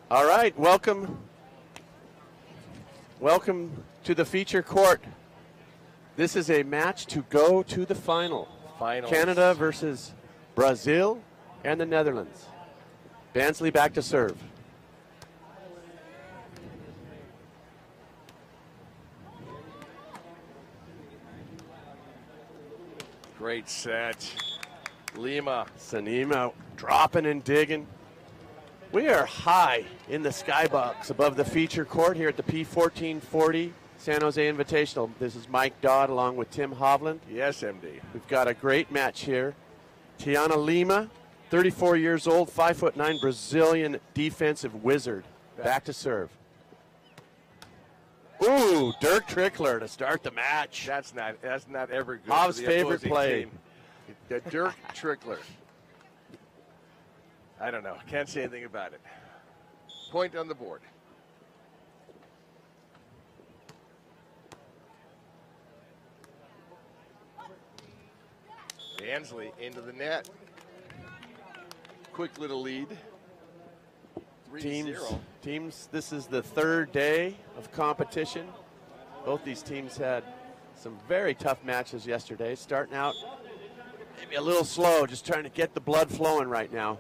All right, welcome to the feature court. This is a match to go to the final. Finals. Canada versus Brazil and the Netherlands. Bansley back to serve. Great set. Lima. Sinnema dropping and digging. We are high in the skybox above the feature court here at the p1440 San Jose Invitational. This is Mike Dodd along with Tim Hovland. Yes, MD. We've got a great match here. Tiana Lima, 34 years old, 5'9" Brazilian defensive wizard. Back to serve. Ooh, Dirk Trickler to start the match. That's not ever good. Hov's for the favorite opposing play. team. The Dirk Trickler. I don't know. Can't say anything about it. Point on the board. Bansley into the net. Quick little lead. 3-0. Teams, this is the third day of competition. Both these teams had some very tough matches yesterday. Starting out maybe a little slow, just trying to get the blood flowing right now.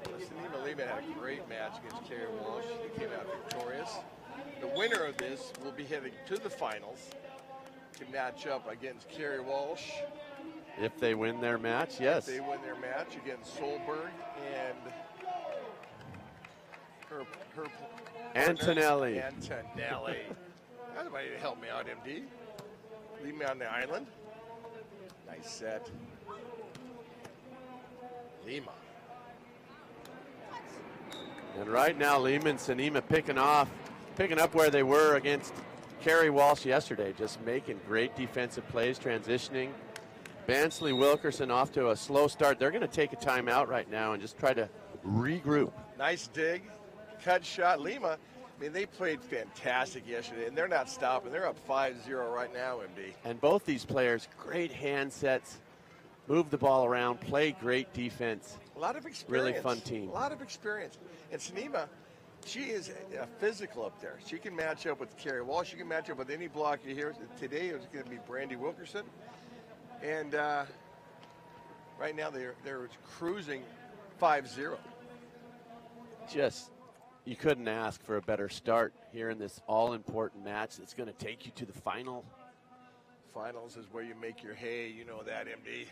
Sinnema Lima had a great match against Kerry Walsh. He came out victorious. The winner of this will be heading to the finals to match up against Kerry Walsh. If they win their match, yes. If they win their match against Solberg and her Antonelli. Antonelli. Somebody to help me out, MD. Leave me on the island. Nice set. Lima. And right now, Lima and Sinnema picking up where they were against Kerry Walsh yesterday, just making great defensive plays, transitioning. Bansley, Wilkerson off to a slow start. They're going to take a timeout right now and just try to regroup. Nice dig. Cut shot. Lima, I mean, they played fantastic yesterday, and they're not stopping. They're up 5-0 right now, MD. And both these players, great hand sets, move the ball around, play great defense. A lot of experience. Really fun team. A lot of experience. And Sinnema, she is a physical up there. She can match up with Kerry Walsh. She can match up with any blocker here. Today it was going to be Brandy Wilkerson. And right now they're cruising 5-0. Just, you couldn't ask for a better start here in this all-important match that's going to take you to the final. Finals is where you make your hay. You know that, MD.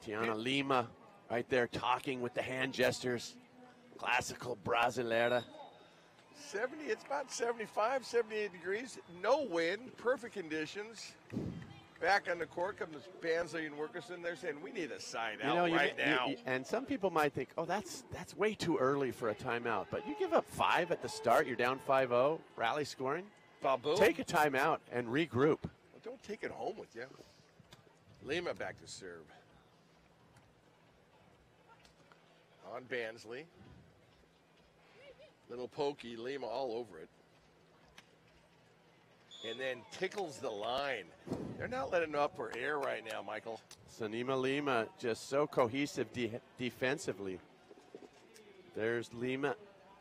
Tiana Lima right there talking with the hand gestures. Classical Brasileira. 70, it's about 75, 78 degrees. No wind, perfect conditions. Back on the court comes Bansley and Wilkerson. They're saying we need a side out right now. And some people might think, oh, that's way too early for a timeout. But you give up 5 at the start, you're down 5-0, rally scoring. Baboom. Take a timeout and regroup. Well, don't take it home with you. Lima back to serve. On Bansley. Little pokey, Lima all over it. And then tickles the line. They're not letting up for air right now, Michael. Sinnema Lima just so cohesive defensively. There's Lima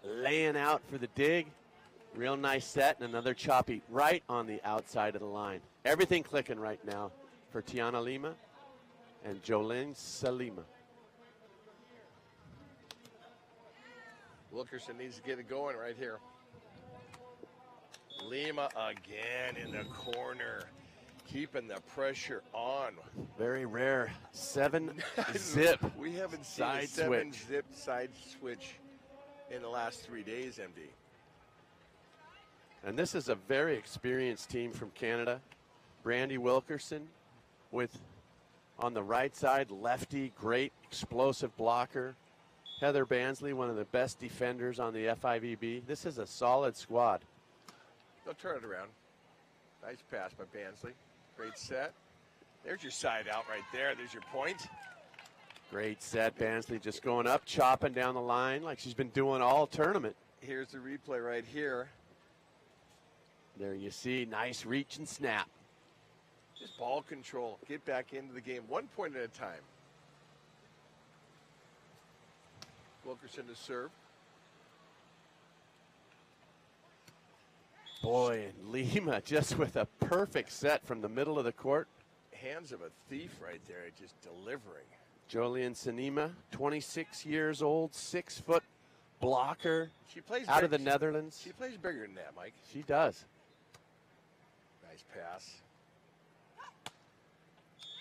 laying out for the dig. Real nice set and another choppy right on the outside of the line. Everything clicking right now for Tiana Lima and Jolene Salima. Wilkerson needs to get it going right here. Lima again in the corner, keeping the pressure on. Very rare 7-zip. We haven't seen a 7-zip side switch in the last 3 days, MD. And this is a very experienced team from Canada. Brandy Wilkerson with, on the right side, lefty, great explosive blocker. Heather Bansley, one of the best defenders on the FIVB. This is a solid squad. They'll turn it around. Nice pass by Bansley. Great set. There's your side out right there. There's your point. Great set. Bansley just going up, chopping down the line like she's been doing all tournament. Here's the replay right here. There you see, nice reach and snap. Just ball control. Get back into the game 1 point at a time. Wilkerson to serve. Boy, and Lima just with a perfect set from the middle of the court. Hands of a thief right there, just delivering. Jolien Sinnema, 26 years old, 6-foot blocker. She plays out of the Netherlands. She plays bigger than that, Mike. She does. Nice pass.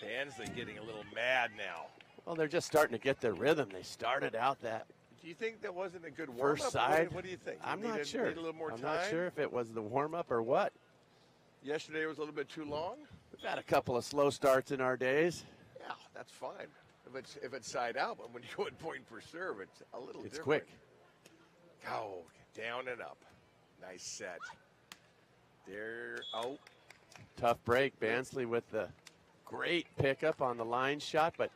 Bansley getting a little mad now. Well, they're just starting to get their rhythm. They started out that Do you think that wasn't a good warm-up? first side. What do you think? I'm not sure. Need a little more I'm time? not sure if it was the warm-up or what. Yesterday was a little bit too long. We've had a couple of slow starts in our days. Yeah, that's fine. If it's side out, but when you go at point per serve, it's a little different. It's quick. Oh, down and up. Nice set. There. Oh. Tough break. Bansley with the great pickup on the line shot, but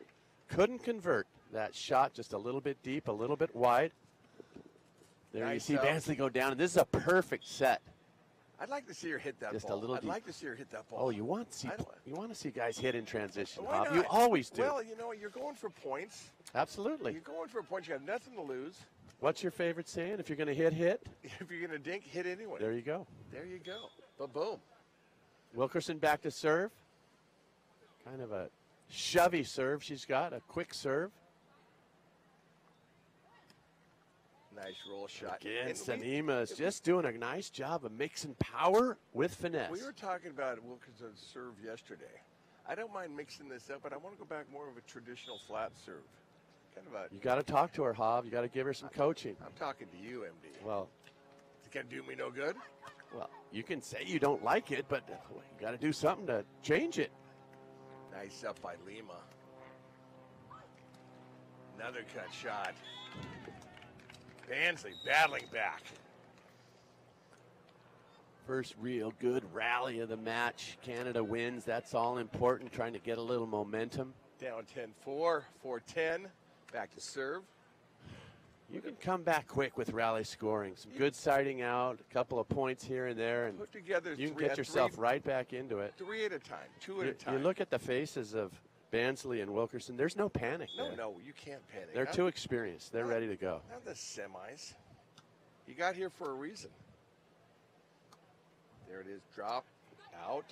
couldn't convert that shot. Just a little bit deep, a little bit wide. There Nice you see out. Bansley go down, and this is a perfect set. I'd like to see her hit that Just ball. a little I'd deep. like to see her hit that ball. Oh, you want to see guys hit in transition, Why Bob. not? You always do. Well, you know, you're going for points. Absolutely. You're going for points. You have nothing to lose. What's your favorite saying? If you're going to hit. If you're going to dink, hit anyway. There you go. There you go. But boom. Wilkerson back to serve. Kind of a shovey serve she's got, a quick serve. Nice roll shot. Again, And Sinnema is just doing a nice job of mixing power with finesse. we were talking about Wilkerson's serve yesterday. I don't mind mixing this up, but I want to go back more of a traditional flat serve. Kind of a. You got to talk to her, Hob. You got to give her some coaching. I'm talking to you, MD. Well, It's going to do me no good. you can say you don't like it, but you got to do something to change it. Nice up by Lima. Another cut shot. Bansley battling back. First real good rally of the match. Canada wins. That's all important, trying to get a little momentum. Down 10-4, 4-10. Back to serve. You can come back quick with rally scoring. Some good siding out, a couple of points here and there, and Put together you can three, get yourself right back into it. three at a time, two at a time. You look at the faces of Bansley and Wilkerson. There's no panic there. No, you can't panic. They're Not- too experienced. They're ready to go. Not the semis. You got here for a reason. There it is. Drop. Out.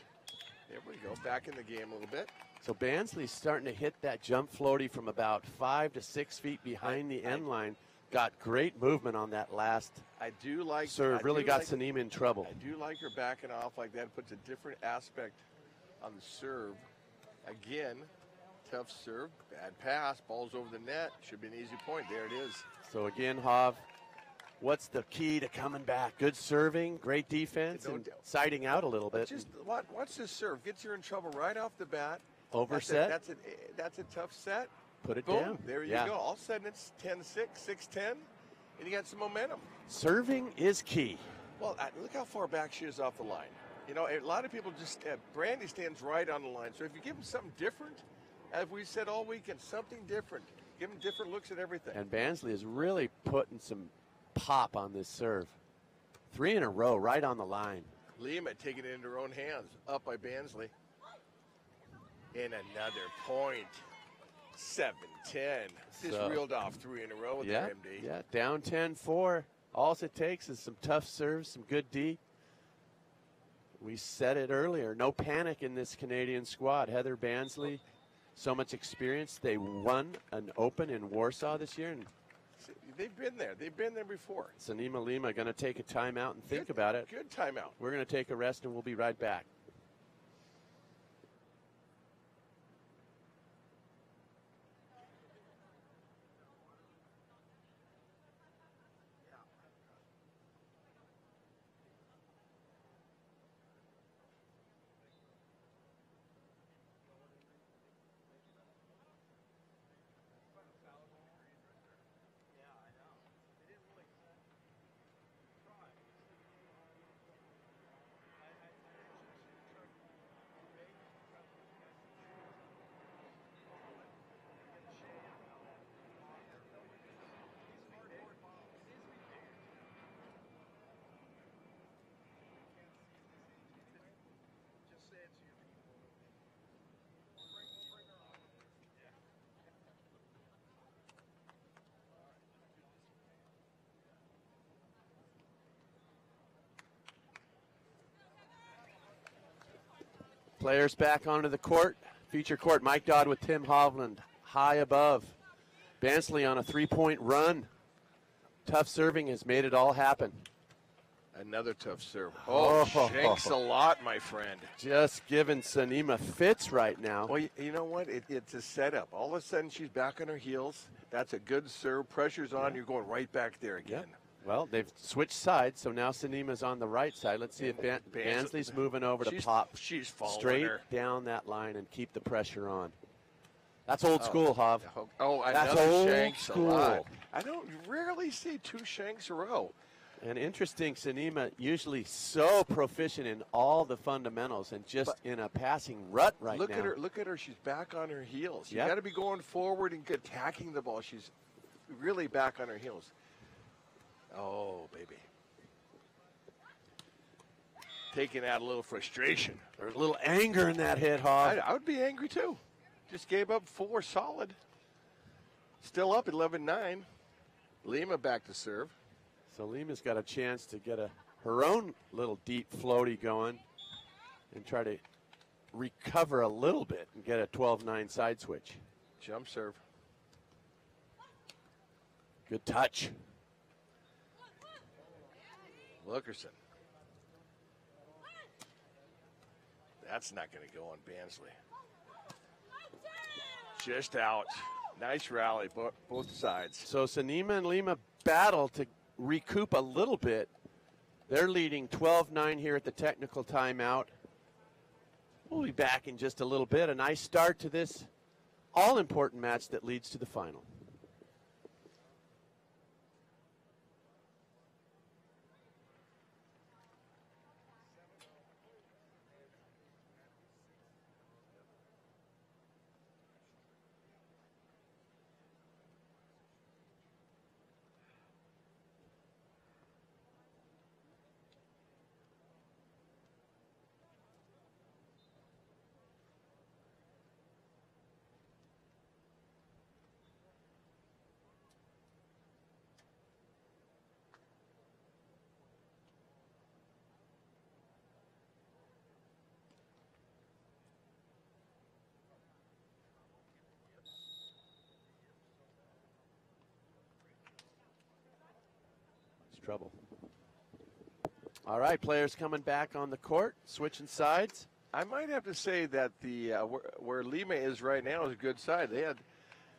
There we go. Back in the game a little bit. So Bansley's starting to hit that jump floaty from about 5 to 6 feet behind the end line. Got great movement on that last I do like serve. I Really do got like- Sinnema in trouble. I do like her backing off like that. It puts a different aspect on the serve. Again, tough serve. Bad pass. Ball's over the net. Should be an easy point. There it is. So again, Hav, what's the key to coming back? Good serving, great defense, No and doubt. siding out a little bit. Just watch this serve. Gets her in trouble right off the bat. Overset. That's a tough set. Put it Boom. down. There you Yeah. go. All of a sudden it's 10-6, 6-10, and you got some momentum. Serving is key. Well, look how far back she is off the line. You know, a lot of people just Brandy stands right on the line. So if you give them something different, as we said all weekend, something different. Give them different looks at everything. And Bansley is really putting some pop on this serve. 3 in a row, right on the line. Lima taking it into her own hands, up by Bansley. And another point. 7-10. Just So- reeled off 3 in a row with Yeah, their MD. yeah. Down 10-4. All it takes is some tough serves, some good D. We said it earlier. No panic in this Canadian squad. Heather Bansley, so much experience. They won an Open in Warsaw this year, and They've been there. They've been there before. Sinnema Lima going to take a timeout and think about it. Good timeout. We're going to take a rest, and we'll be right back. Players back onto the court. Feature court, Mike Dodd with Tim Hovland high above. Bansley on a 3-point run. Tough serving has made it all happen. Another tough serve. Oh, shanks a lot, my friend. Just giving Sinnema fits right now. Well, you know what? It's a setup. All of a sudden, she's back on her heels. That's a good serve. Pressure's on. You're going right back there again. Well, they've switched sides, so now Sinnema's on the right side. Let's see if Bansley's moving over to pop she's following straight her down that line and keep the pressure on. That's old school, Hov. Oh, that's another old shanks school. A lot. I don't rarely see 2 shanks in a row. And interesting, Sinnema usually so proficient in all the fundamentals and just in a passing rut right now. Look at her. She's back on her heels. You got to be going forward and attacking the ball. She's really back on her heels. Oh, baby. Taking out a little frustration. There's a little anger in that hit, Hov. I would be angry too. Just gave up 4 solid. Still up 11-9. Lima back to serve. So Lima's got a chance to get her own little deep floaty going and try to recover a little bit and get a 12-9 side switch. Jump serve. Good touch. Wilkerson. That's not going to go on Bansley. Just out. Nice rally, both sides. So Sinnema and Lima battle to recoup a little bit. They're leading 12-9 here at the technical timeout. We'll be back in just a little bit. A nice start to this all-important match that leads to the final. Trouble. All right, players coming back on the court, switching sides. I might have to say that the where Lima is right now is a good side. They had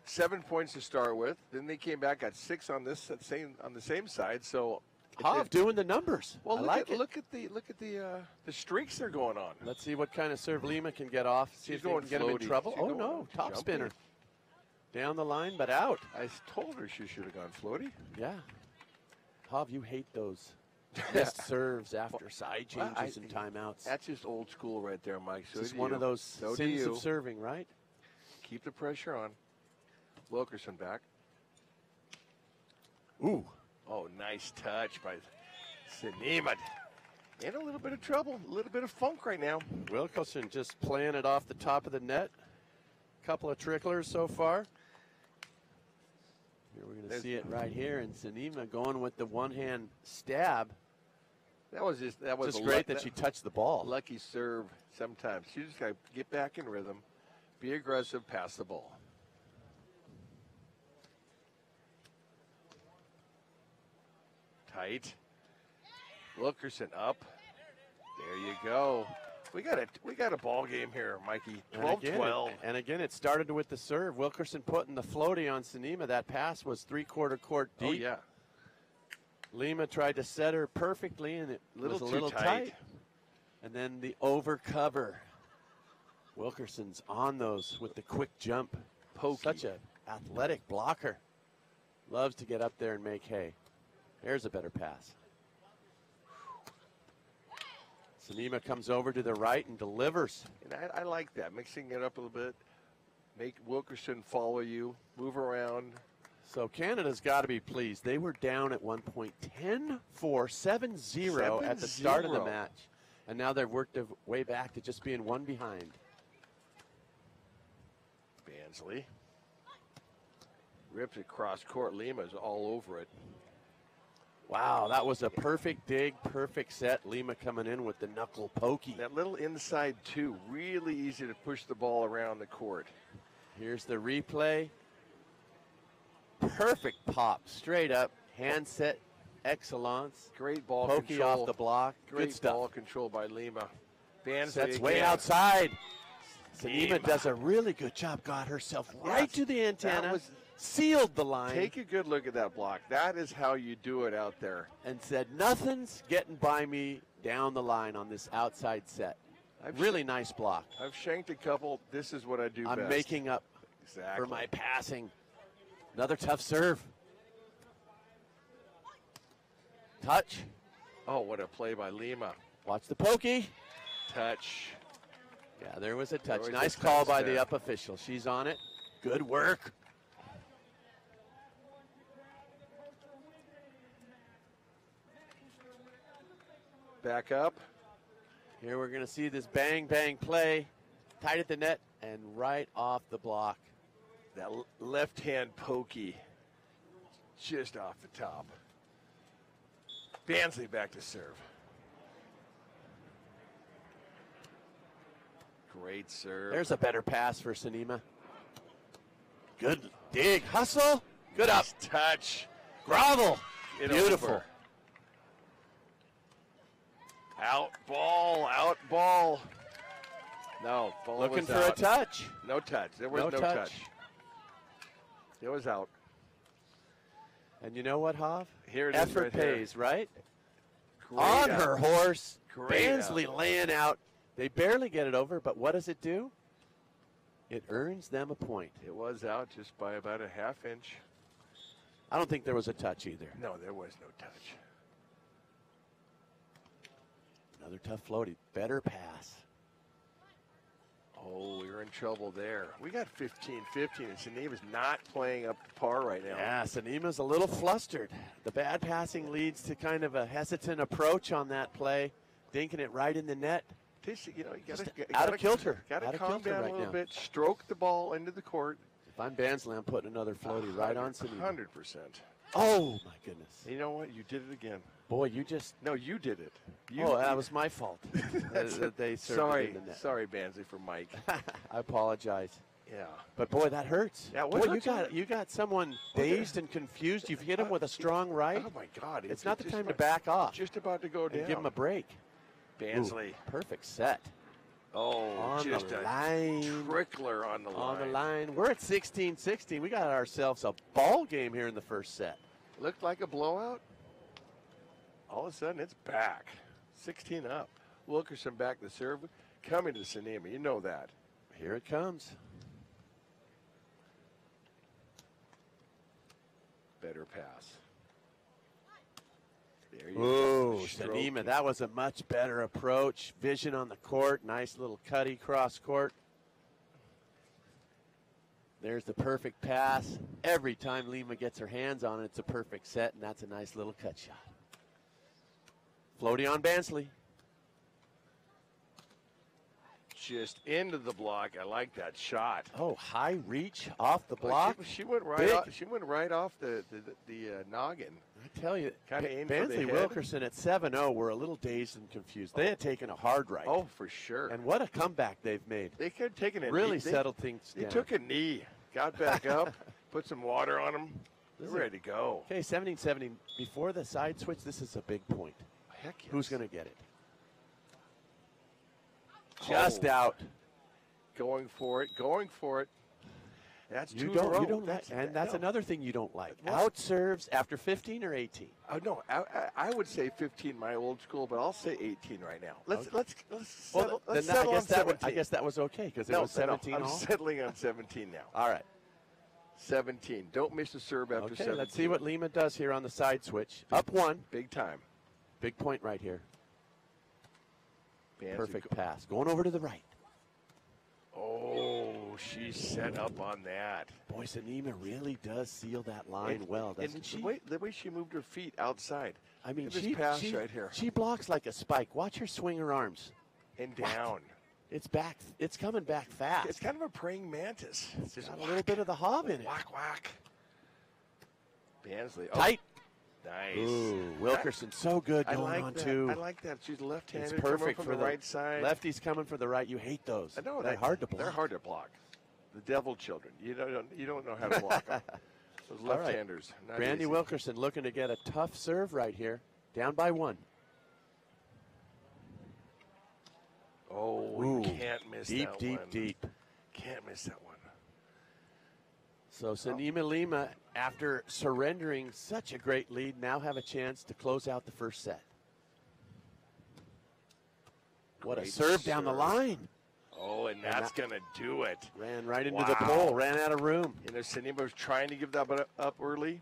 7 points to start with. Then they came back at 6 on the same side. So Hov doing the numbers. Well, look at the streaks they're going on. Let's see what kind of serve Lima can get off. See if they can get him in trouble. Oh no, top spinner. Down the line, but out. I told her she should have gone floaty. Yeah. Hov, you hate those missed serves after side changes and timeouts. That's just old school right there, Mike. So it's one of those sins of serving, right? Keep the pressure on. Wilkerson back. Ooh. Oh, nice touch by Sinnema. In a little bit of trouble, a little bit of funk right now. Wilkerson just playing it off the top of the net. Couple of tricklers so far. Here we're going to see it right here, and Sinnema going with the one-hand stab. That was just great that she touched the ball. Lucky serve sometimes. She just got to get back in rhythm, be aggressive, pass the ball. Tight. Wilkerson up. There you go. We got a ball game here, Mikey. 12-12. And again, it started with the serve. Wilkerson putting the floaty on Sinnema. That pass was three-quarter court deep. Oh, yeah. Lima tried to set her perfectly, and it was a little tight. And then the overcover. Wilkerson's on those with the quick jump. Pokey. Such an athletic blocker. Loves to get up there and make hay. There's a better pass. Sinnema comes over to the right and delivers. And I like that, mixing it up a little bit. Make Wilkerson follow you, move around. So Canada's got to be pleased. They were down at one point 10-4, 7-0 at the start of the match. And now they've worked their way back to just being one behind. Bansley rips across court. Lima's all over it. Wow, that was a perfect dig, perfect set. Lima coming in with the knuckle pokey. That little inside two, really easy to push the ball around the court. Here's the replay. Perfect pop, straight up, hand set, excellence. Great ball pokey control. Off the block. Great Good stuff. ball control by Lima. Bansley That's way again. outside. Sinnema does a really good job. Got herself right to the antenna. Sealed the line. Take a good look at that block. That is how you do it out there. And said, nothing's getting by me down the line on this outside set. Really nice block. I've shanked a couple. This is what I do best. I'm making up for my passing. Another tough serve. Touch. Oh, what a play by Lima. Watch the pokey. Touch. Yeah, there was a touch. Was nice a call touch by there. the up official. She's on it. Good work. Back up. Here we're going to see this bang, bang play. Tight at the net and right off the block. That left-hand pokey just off the top. Bansley back to serve. Great serve. There's a better pass for Sinnema. Good dig. Hustle. Good up. Touch. Grovel. Get Beautiful. over. Out ball. Out ball. No. Ball Looking was for out. a touch. No touch. There was no touch. It was out. And you know what, Hav? Here it is Effort right here. pays, right? Great On out. her horse. Great Bansley out. laying out. They barely get it over, but what does it do? It earns them a point. It was out just by about a half inch. I don't think there was a touch either. No, there was no touch. Another tough floaty. Better pass. Oh, we were in trouble there. We got 15-15, and Sinnema's not playing up to par right now. Yeah, Sinnema's a little flustered. The bad passing leads to kind of a hesitant approach on that play, dinking it right in the net. You know, you Out of kilter. Got Out to of calm kilter down right a little now. bit. Stroke the ball into the court. If I'm Bansley, I'm putting another floaty right on Sinnema. 100%. Oh, my goodness. You know what? You did it again. Boy, you just... No, you did it. that was my fault. that they served it in the net. Sorry, Bansley, for Mike. I apologize. Yeah. But boy, that hurts. Yeah, boy, what hurts? you got someone dazed and confused. You've hit him with a strong right. Oh my God! It's not the time to back off. Just about to go down. And give him a break. Bansley. Ooh, perfect set. Oh, On just the a line. trickler on the line. On the line. We're at 16-16. We got ourselves a ball game here in the first set. Looked like a blowout. All of a sudden, it's back. 16 up. Wilkerson back to serve. Coming to Sinnema. You know that. Here it comes. Better pass. There you Ooh, go. Sinnema, that was a much better approach. Vision on the court. Nice little cutty cross court. There's the perfect pass. Every time Lima gets her hands on it, it's a perfect set, and that's a nice little cut shot. Floaty on Bansley. Just into the block. I like that shot. Oh, high reach off the block. She went right. Big. Off, she went right off the noggin. I tell you, Kinda aimed for the Bansley head. Wilkerson at 7-0 were a little dazed and confused. They had taken a hard right. Oh, for sure. And what a comeback they've made. They could have taken it. Really settled things They down. took a knee, got back up, put some water on them. They're This is- ready to go. Okay, 17-17. Before the side switch, this is a big point. Heck yes. Who's going to get it? Just out. Going for it. Going for it. That's You two in a row. don't like, and that's no. another thing you don't like. What? Out serves after 15 or 18. Oh no, I would say 15, my old school, but I'll say 18 right now. Let's Okay. let's Well, settle, let's then settle I on guess that 17. I guess that was okay because it no, was 17 I'm all. settling on 17 now. All right. 17. Don't miss a serve after Okay, 17. let's see what Lima does here on the side switch. Up one. Big time. Big point right here. Bansley Perfect pass. Going over to the right. Oh, she's set up on that. Boy, Sinnema really does seal that line And- well, doesn't and she? The way she moved her feet outside. I mean, Look at this pass right here. she blocks like a spike. Watch her swing her arms. And Whack. down. It's back. It's coming back fast. It's kind of a praying mantis. It's just got a little bit of the hob in it. Whack, whack. Bansley. Oh, Tight. Nice. Ooh, Wilkerson, so good going on two. I like that. She's left-handed. It's perfect coming from the right side. Lefties coming for the right. You hate those. I know. They're hard to block. They're hard to block. The devil children. You don't know how to block them. Those left-handers. Right. Brandy Wilkerson looking to get a tough serve right here. Down by 1. Oh, ooh, you can't miss deep, that deep, one. deep. Can't miss that one. So Sinnema Lima, after surrendering such a great lead, now have a chance to close out the first set. What a serve down the line. Oh, and that's going to do it. Ran right into the pole, ran out of room. You know, Sinnema was trying to give that up early,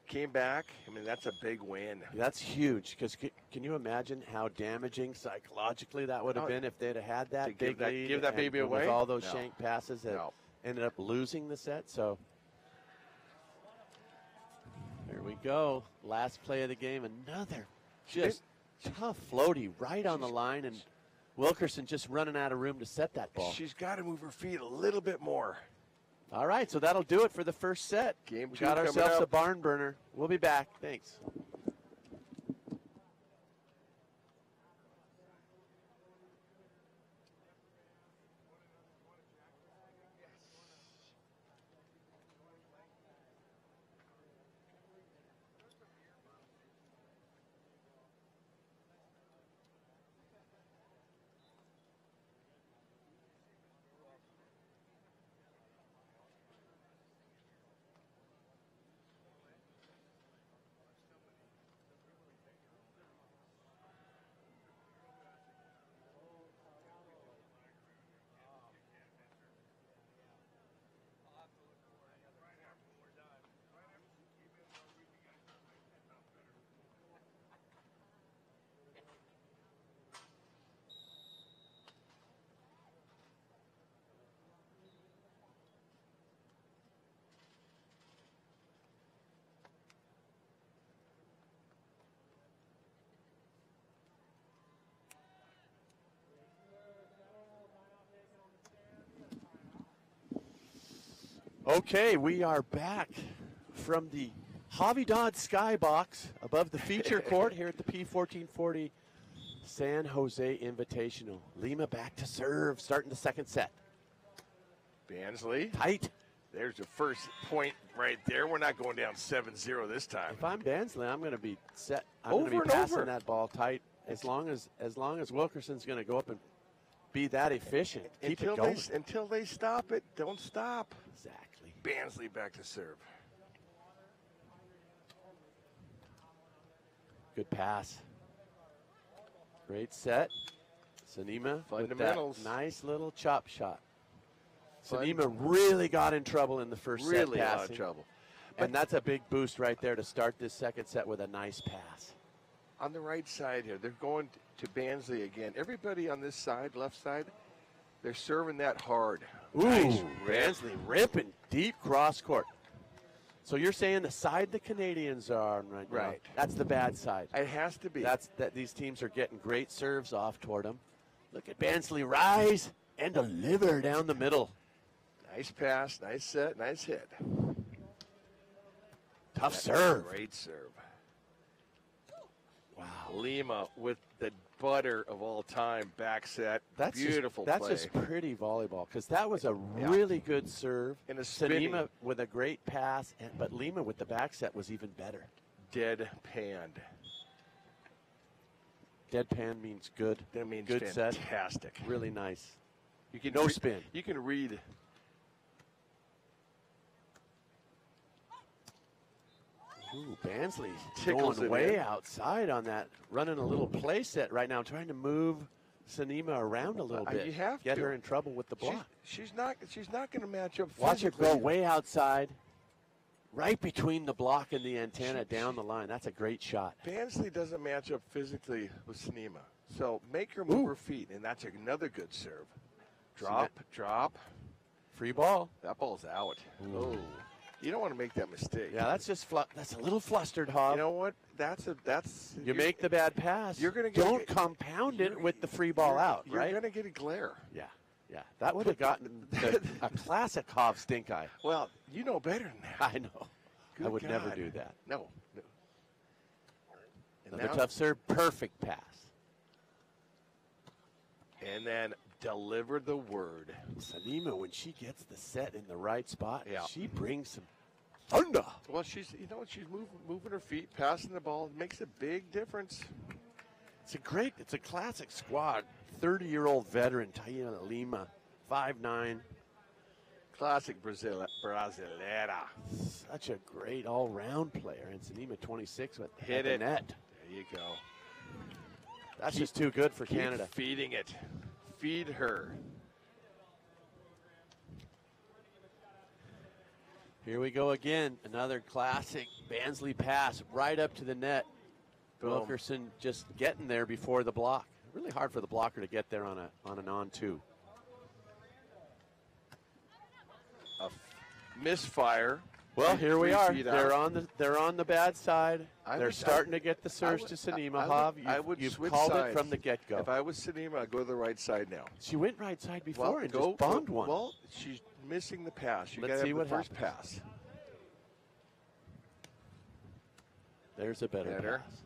came back. I mean, that's a big win. That's huge, because can you imagine how damaging psychologically that would have been if they'd have had that big lead? Give that baby away? With all those shank passes that ended up losing the set. So here we go. Last play of the game. Another just tough floaty right on the line. And Wilkerson just running out of room to set that ball. She's got to move her feet a little bit more. All right, so that'll do it for the first set. Game 2 we got ourselves a barn burner. We'll be back. Thanks. Okay, we are back from the Hobby Dodd Skybox above the feature court here at the p1440 San Jose Invitational. Lima back to serve, starting the second set. Bansley. Tight. There's the first point right there. We're not going down 7-0 this time. If I'm Bansley, I'm going to be set. I'm going to be passing that ball tight as long as Wilkerson's going to go up and be that efficient. Keep it going. Until they stop it, don't stop. Exactly. Bansley back to serve. Good pass. Great set. Sinnema fundamentals. With that nice little chop shot. Sinnema really got in trouble in the first set. Really got in trouble. And that's a big boost right there to start this second set with a nice pass. On the right side here, they're going to Bansley again. Everybody on this side, left side, they're serving that hard. Ooh, nice Bansley ripping deep cross court. So you're saying the side the Canadians are on right now. Right. That's the bad side. It has to be. That's that these teams are getting great serves off toward them. Look at Bansley rise and deliver down the middle. Nice pass, nice set, nice hit. Tough serve. Great serve. Wow. Lima with the butter of all time back set. That's beautiful just, play. That's just pretty volleyball because that was a really good serve. And a spinning. Sinnema with a great pass, but Lima with the back set was even better. Deadpanned. Deadpan means good. That means good fantastic. Set. Really nice. You can no spin. You can read. Ooh, Bansley going way outside on that, running a little play set right now, trying to move Sinnema around a little bit. You have to get her in trouble with the block. She's not going to match up. Watch her go way outside, right between the block and the antenna down the line. That's a great shot. Bansley doesn't match up physically with Sinnema, so make her move her feet, and that's another good serve. Drop. Free ball. That ball's out. Oh. You don't want to make that mistake. Yeah, that's just that's a little flustered, Hob. You know what? You make the bad pass. You're gonna don't compound it with the free ball out, right? You're going to get a glare. Yeah. That would have gotten a classic Hob stink eye. Well, you know better than that. I know. I would never do that. No. Another tough serve, perfect pass. And then deliver the word. Sinnema, when she gets the set in the right spot, Yeah. she brings some thunder. Well, she's moving her feet, passing the ball. It makes a big difference. It's a classic squad. 30-year-old veteran, Taina Lima, 5'9". Classic Brasileira. Such a great all-round player. And Sinnema, 26, with hit the it. net. There you go. That's just too good for Keep Canada. Feeding it. Feed her. Here we go again. Another classic Bansley pass right up to the net. Boom. Wilkerson just getting there before the block. Really hard for the blocker to get there on an on-2. Misfire. Well, here we are. Feet They're out. on the bad side. They're starting to get the serves to Sinnema. Hav, you've called sides. it from the get-go. If I was Sinnema, I'd go to the right side now. She went right side before and just bombed one. Well, she's missing the pass. You Let's got to see have what the first happens. pass. There's a better pass.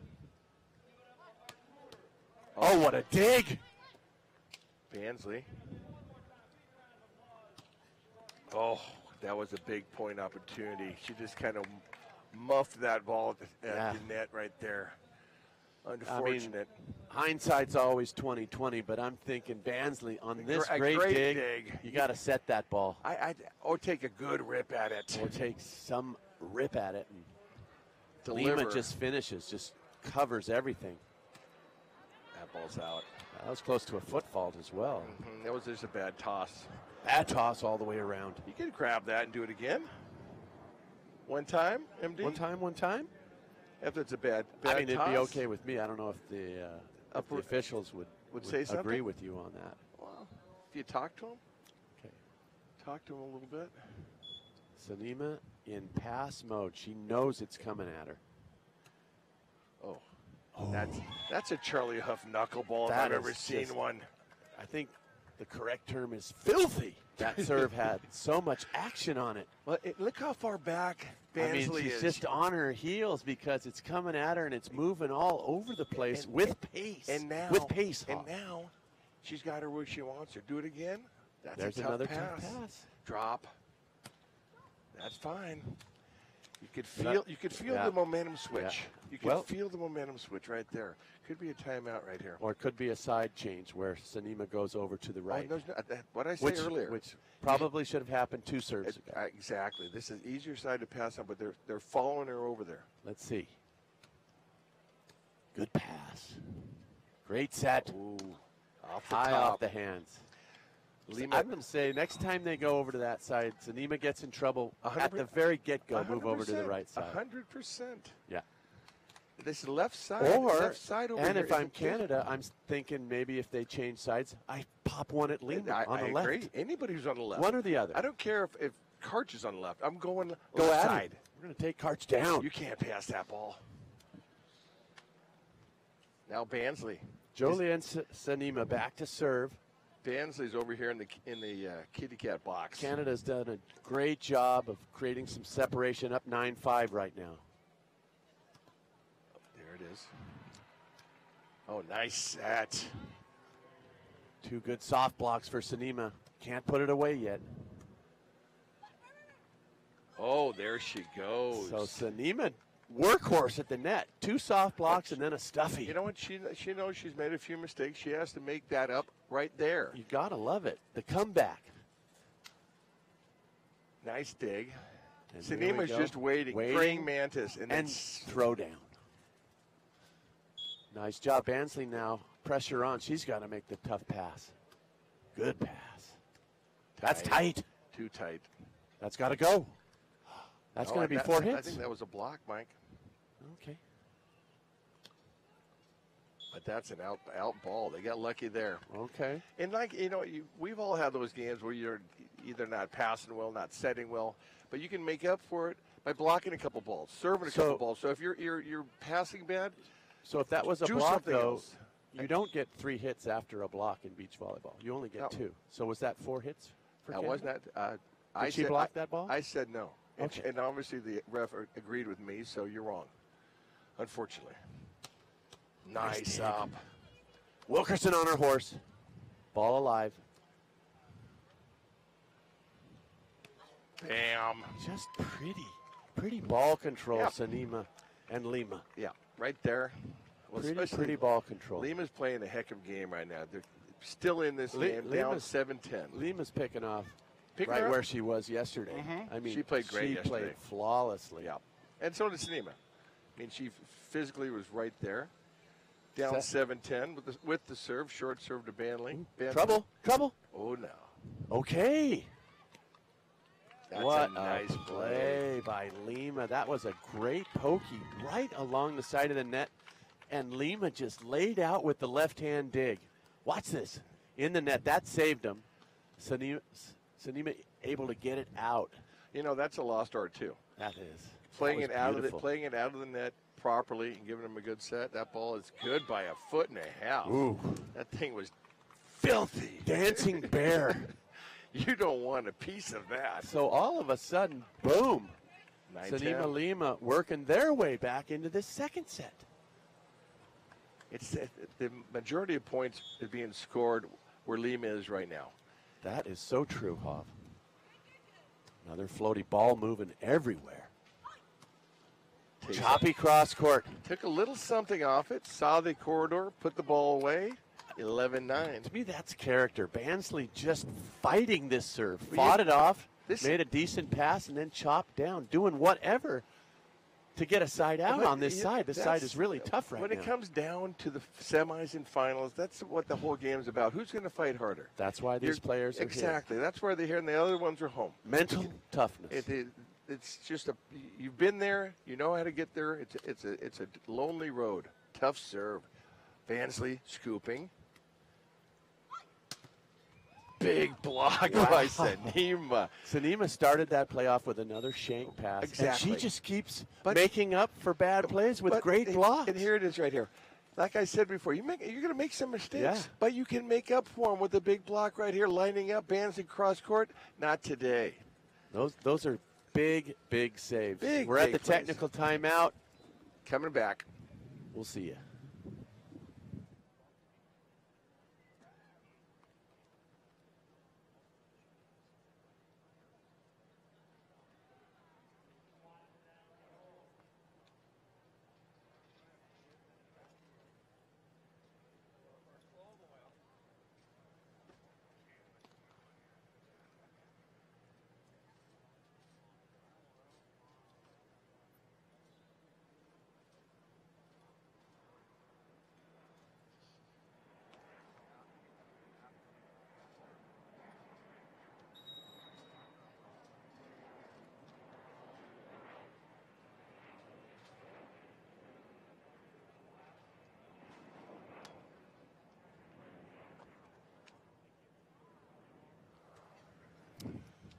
Oh, what a dig! Bansley. Oh, that was a big point opportunity. She just kind of muffed that ball at the net right there. Unfortunate. Hindsight's always 20/20, but I'm thinking Bansley on this great dig. You got to set that ball. Or take a good rip at it. Or take some rip at it. And Deliver. Lima just finishes, just covers everything. That ball's out. That was close to a foot fault as well. Mm-hmm. That was just a bad toss. Bad toss all the way around. You can grab that and do it again. One time, MD? One time? If it's a bad I mean, toss. it'd be okay with me. I don't know if the officials would say something? agree with you on that. Well, if you talk to him. Okay. Talk to him a little bit. Sinnema in pass mode. She knows it's coming at her. Oh. That's a Charlie Huff knuckleball if I've ever seen one. I think the correct term is filthy. That serve had so much action on it. Well, look how far back Bansley she's is. just on her heels because it's coming at her and it's moving all over the place with pace. And now, with pace. And now, she's got her where she wants her. Do it again. There's another tough pass. Drop. That's fine. You could feel the momentum switch. Yeah. You could feel the momentum switch right there. Could be a timeout right here. Or it could be a side change where Sinnema goes over to the right. What I said earlier. Which probably should have happened 2 serves ago. Exactly. This is easier side to pass on, but they're following her over there. Let's see. Good pass. Great set. Ooh, high off the hands. Lima, I'm going to say next time they go over to that side, Sinnema gets in trouble at the very get-go. Move over to the right side. 100%. Yeah. This left side. If here I'm Canada, I'm thinking maybe if they change sides, I pop one at Lima on the left. Agree. Anybody who's on the left. One or the other. I don't care if Karch is on the left. I'm going Go left at side. it. We're going to take Karch down. You can't pass that ball. Now Bansley. Jolie and Sinnema back to serve. Bansley's over here in the kitty cat box. Canada's done a great job of creating some separation, up 9-5 right now. There it is. Oh, nice set. 2 good soft blocks for Sinnema. Can't put it away yet. Oh, there she goes. So Sinnema, workhorse at the net. 2 soft blocks and then a stuffy. You know what? She knows she's made a few mistakes. She has to make that up right there. You got to love it. The comeback. Nice dig. And Sinnema's just waiting. Praying mantis. And throw down. Nice job. Bansley now. Pressure on. She's got to make the tough pass. Good pass. That's tight. Too tight. That's got to go. That's going to be 4 hits. I think that was a block, Mike. Okay. But that's an out ball. They got lucky there. Okay. And we've all had those games where you're either not passing well, not setting well, but you can make up for it by blocking a couple balls, serving a couple balls. So if you're passing bad, so if that was a do block something though, else. you don't get 3 hits after a block in beach volleyball. You only get 2. So was that 4 hits? For that Canada? wasn't that. Did she block that ball? I said no. Okay. And obviously the ref agreed with me, so you're wrong, unfortunately. Nice up. Wilkerson on her horse. Ball alive. Bam. Just pretty ball control, Yeah. Sinnema and Lima. Yeah, right there. Well, Pretty ball control. Lima's playing a heck of a game right now. They're still in this game, down 7-10. Lima's picking off Picking right her up? where she was yesterday. I mean, She played great She yesterday. played flawlessly. Yeah, and so did Sinnema. I mean, she physically was right there. Down Set. 7-10 with the serve, short serve to Bansley. Trouble. Oh, no. Okay. That's What a nice play by Lima. That was a great pokey right along the side of the net. And Lima just laid out with the left-hand dig. Watch this. In the net. That saved him. Sinnema able to get it out. You know, that's a lost art, too. That is. Playing That it was out beautiful. playing it out of the net properly and giving him a good set. That ball is good by a foot and a half. Ooh. That thing was filthy. Dancing bear. You don't want a piece of that. So all of a sudden, boom. 9-10. Sinnema Lima working their way back into this second set. It's the majority of points are being scored where Lima is right now. That is so true, Hov. Another floaty ball moving everywhere. Choppy cross court. Took a little something off it, saw the corridor, put the ball away. 11-9. To me, that's character. Bansley just fighting this serve. Fought it off, made a decent pass, and then chopped down, doing whatever to get a side out on this side. This side is really tough right now. When it comes down to the semis and finals, that's what the whole game's about. Who's going to fight harder? That's why these players are here. Exactly. That's why they're here, and the other ones are home. Mental toughness. It's just you've been there. You know how to get there. It's a lonely road. Tough serve. Bansley scooping. Big block by Sinnema. Sinnema started that playoff with another shank pass. Exactly. And she just keeps making up for bad plays with great blocks. And here it is right here. Like I said before, you're going to make some mistakes, Yeah. but you can make up for them with a big block right here, lining up, Bansley cross court. Not today. Those are big saves. Big, We're at the big plays. technical timeout. Coming back. We'll see you.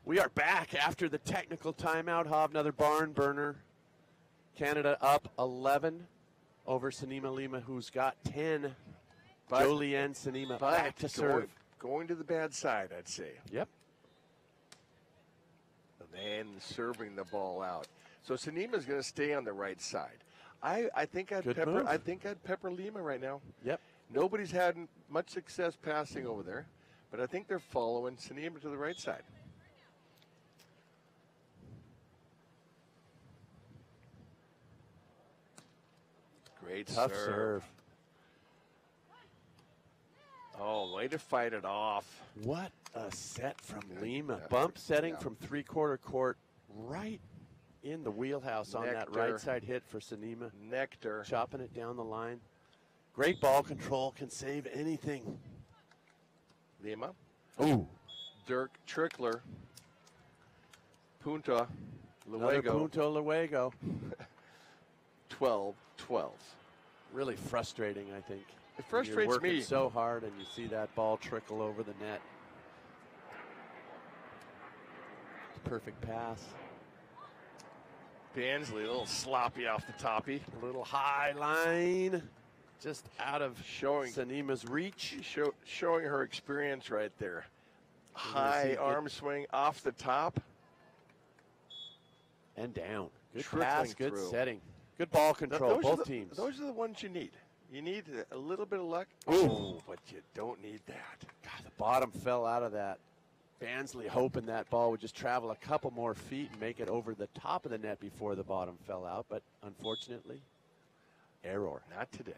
We are back after the technical timeout. Hov, another barn burner. Canada up 11 over Sinnema Lima, who's got 10. Jolienne Sinnema back to serve. Going to the bad side, I'd say. Yep. And then serving the ball out. So Sinnema's going to stay on the right side. I think I'd pepper Lima right now. Yep. Nobody's had much success passing over there, but I think they're following Sinnema to the right side. Great Tough serve. Oh, way to fight it off. What a set from Lima. Bump setting from three-quarter court right in the wheelhouse on that right side hit for Sinnema. Nectar. Chopping it down the line. Great ball control, can save anything. Lima. Ooh. Dirk Trickler. Punta. Another Luego. Punto Luego. 12-12. Really frustrating, I think. It frustrates You're working me. so hard and you see that ball trickle over the net. Perfect pass. Bansley, a little sloppy off the toppy. A little high line. Just out of Sinnema's reach. Showing her experience right there. High arm swing off the top. And down. Good Trickling pass, good through. setting. Good ball control, both teams. Those are the ones you need. You need a little bit of luck. Ooh. But you don't need that. God, the bottom fell out of that. Bansley hoping that ball would just travel a couple more feet and make it over the top of the net before the bottom fell out, but unfortunately, error. Not today.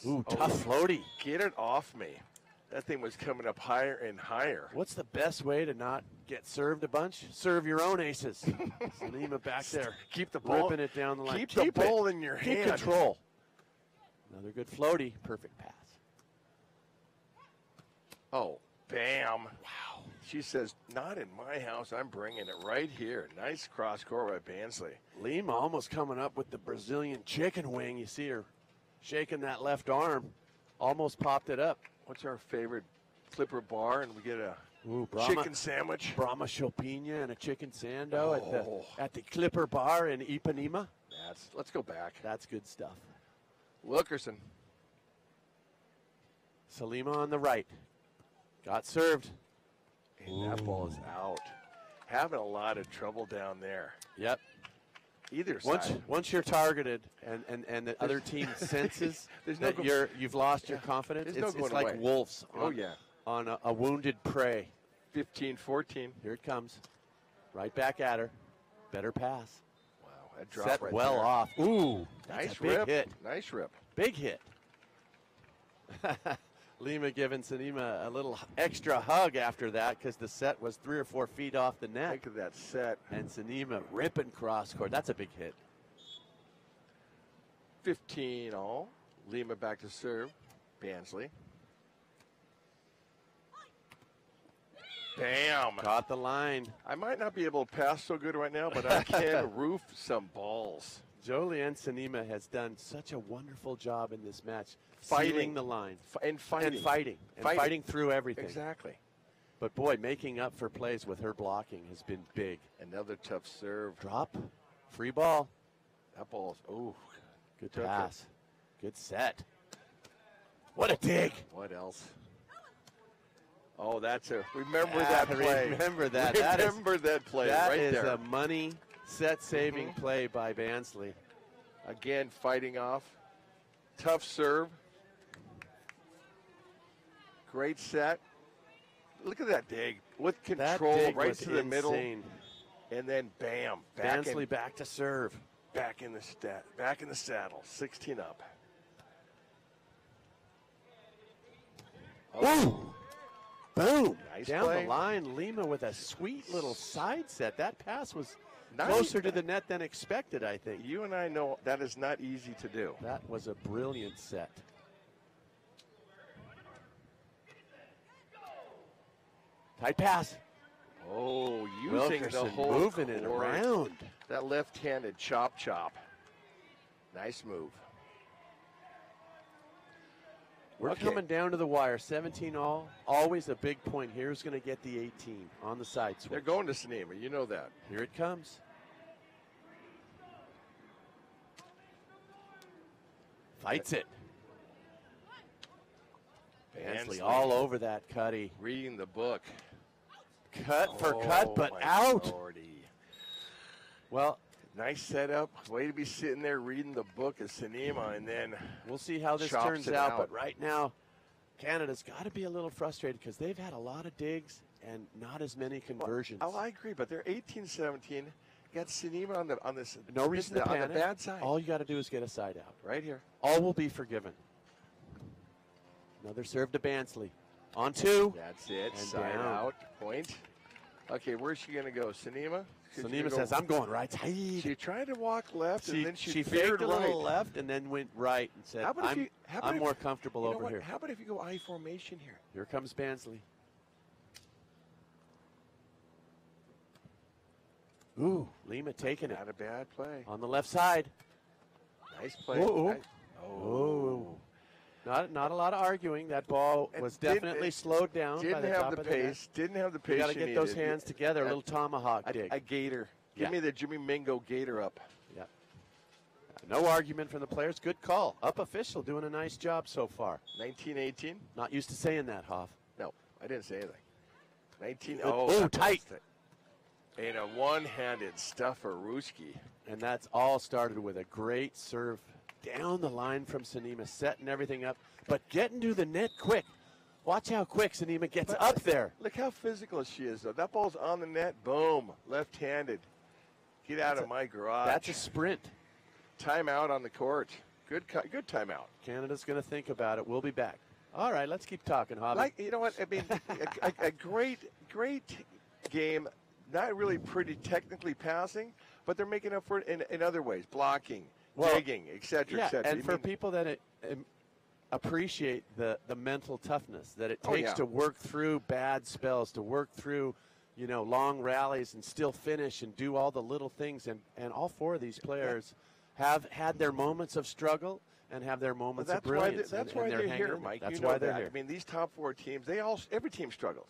Ooh, tough floaty. Get it off me. That thing was coming up higher and higher. What's the best way to not get served a bunch? Serve your own aces. Sinnema back there. Keep the ball. Ripping it down the line. Keep the ball in your Keep hand. control. Another good floaty. Perfect pass. Oh, bam. Wow. She says, not in my house. I'm bringing it right here. Nice cross court by Bansley. Lima almost coming up with the Brazilian chicken wing. You see her shaking that left arm. Almost popped it up. What's our favorite Clipper bar? And we get a chicken sandwich. Brahma Chopina and a chicken sando at the Clipper bar in Ipanema. Let's go back. That's good stuff. Wilkerson. Sinnema on the right. Got served. And that ball is out. Having a lot of trouble down there. Yep. Either side. Once you're targeted and the other team senses that you've lost your confidence, it's like wolves on a wounded prey. 15-14. Here it comes. Right back at her. Better pass. Wow, that drop Set right well there. off. Ooh, nice big rip. hit. Nice rip. Big hit. Lima giving Sinnema a little extra hug after that because the set was 3 or 4 feet off the net. Think of that set. And Sinnema ripping cross court. That's a big hit. 15 all. Lima back to serve. Bansley. Bam. Caught the line. I might not be able to pass so good right now, but I can roof some balls. Jolienne Sinnema has done such a wonderful job in this match. Fighting the line. And fighting. Fighting through everything. Exactly. But boy, making up for plays with her blocking has been big. Another tough serve. Drop. Free ball. That ball's, good pass. Good set. What a dig. What else? Oh, remember that play. Remember that. Remember that play right there. That is a money set-saving play by Bansley. Again, fighting off. Tough serve. Great set. Look at that dig. With control right to the middle. And then bam. Bansley back to serve. Back in the saddle. 16 up. Ooh. Boom. Nice Down play. the line, Lima with a sweet little side set. That pass was closer to the net than expected, I think. You and I know that is not easy to do. That was a brilliant set. Tight pass. Oh, using Wilkerson the whole moving it around. That left-handed chop. Nice move. We're coming down to the wire. 17 all. Always a big point here. Who's going to get the 18 on the side switch? They're going to Sinnema. You know that. Here it comes. Fights it. Bansley all over that Cuddy. Reading the book. Cut for cut, but out. Lordy. Well, nice setup. Way to be sitting there reading the book of Sinnema, and then we'll see how this turns out. But right now, Canada's got to be a little frustrated because they've had a lot of digs and not as many conversions. Well, I agree, but they're 18-17. Got Sinnema on this. No reason to panic. On the bad side. All you got to do is get a side out. Right here. All will be forgiven. Another serve to Bansley. On 2. That's it. And side down. Out. Point. Okay, where's she going to go? Sinnema? Sinnema says, I'm going right. She tried to walk left, and then she faked a right. little left and then went right and said, I'm more comfortable over here. How about if you go I formation here? Here comes Bansley. Ooh, Lima taking it. Not a bad play. On the left side. Nice play. Ooh. Nice. Oh. Not a lot of arguing. That ball was definitely slowed down by the top of the net. Didn't have the pace. You got to get those hands together. A little tomahawk dig. A gator. Give me the Jimmy Mingo gator up. Yeah. No argument from the players. Good call. Up official doing a nice job so far. 19-18. Not used to saying that, Hoff. No, I didn't say anything. 19. Tight. And a one-handed stuffer, Ruski. And that's all started with a great serve down the line from Sinnema, setting everything up, but getting to the net quick. Watch how quick Sinnema gets up there. Look how physical she is, though. That ball's on the net. Boom. Left-handed. Get out of my garage. That's a sprint. Timeout on the court. Good timeout. Canada's going to think about it. We'll be back. All right, let's keep talking, Hobby. Like, you know what? I mean, a great game. Not really pretty technically passing, but they're making up for it in other ways. Blocking, digging, et cetera, et cetera. And for people that appreciate the mental toughness that it takes to work through bad spells, to work through, long rallies and still finish and do all the little things. And all four of these players have had their moments of struggle and have their moments of brilliance. That's why they're here, Mike. That's why they're here. I mean, these top four teams, every team struggles.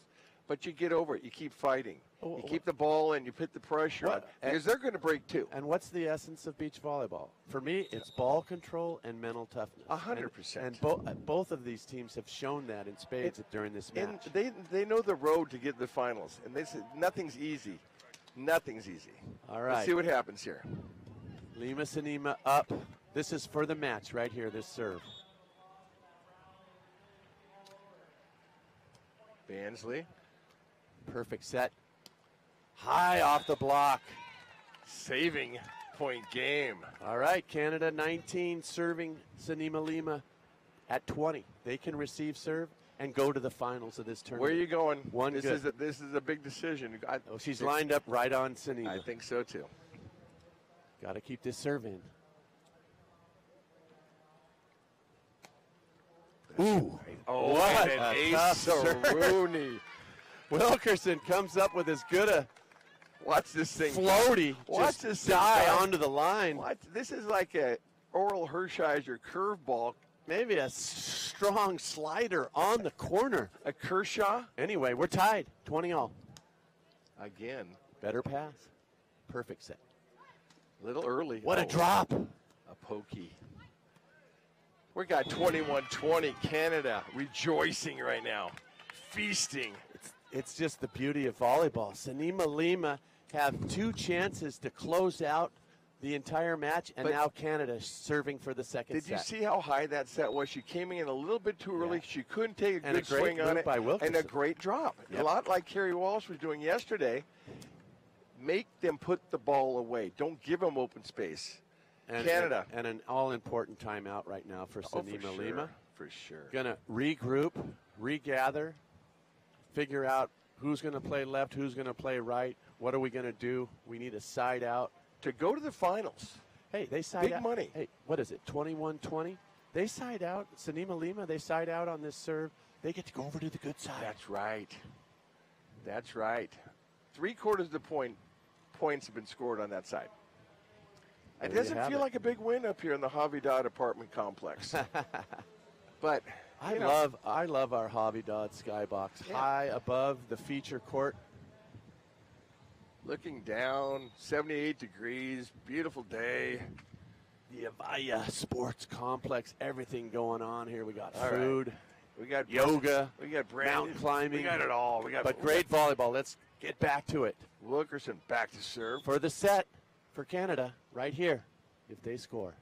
But you get over it. You keep fighting. You keep the ball and you put the pressure on. Because they're going to break too. And what's the essence of beach volleyball? For me, it's ball control and mental toughness. 100%. And both of these teams have shown that in spades during this match. And they know the road to get to the finals. And they said nothing's easy. Nothing's easy. All right. Let's see what happens here. Lima Sinnema up. This is for the match right here, this serve. Bansley. Perfect set. High off the block. Saving point game. All right, Canada 19 serving Sinnema Lima at 20. They can receive serve and go to the finals of this tournament. Where are you going? This is a big decision. She's lined up right on Sinnema. I think so too. Got to keep this serve in. Ooh. Oh, what an a ace. Wilkerson comes up with as good a watch this thing floaty. Watch just this die thing onto the line. This is like a Oral Hershiser curveball. Maybe a strong slider on the corner. A Kershaw. Anyway, we're tied. 20-all. Again. Better pass. Perfect set. A little early. What a drop. A pokey. We got 21-20. Canada rejoicing right now. Feasting. It's just the beauty of volleyball. Sinnema Lima have two chances to close out the entire match, and now Canada serving for the second set. Did you see how high that set was? She came in a little bit too early. She couldn't take a good swing on it. By Wilkerson. And a great drop. Yep. A lot like Kerry Walsh was doing yesterday. Make them put the ball away. Don't give them open space. Canada. And an all-important timeout right now for Sinnema Lima. For sure. Going to regroup, regather, figure out who's going to play left, who's going to play right, what are we going to do? We need a side out. To go to the finals. Hey, they side out. Big money. Hey, what is it, 21-20? They side out. Sinnema Lima, they side out on this serve. They get to go over to the good side. That's right. That's right. 3/4 of the points have been scored on that side. It doesn't feel like a big win up here in the Havidad apartment complex. But I love our Havidad skybox high above the feature court. Looking down, 78 degrees, beautiful day. The Avaya Sports Complex, everything going on here. We got food, we got yoga, we got mountain climbing. We got it all. Great volleyball. Let's get back to it. Wilkerson back to serve. For the set for Canada, right here, if they score.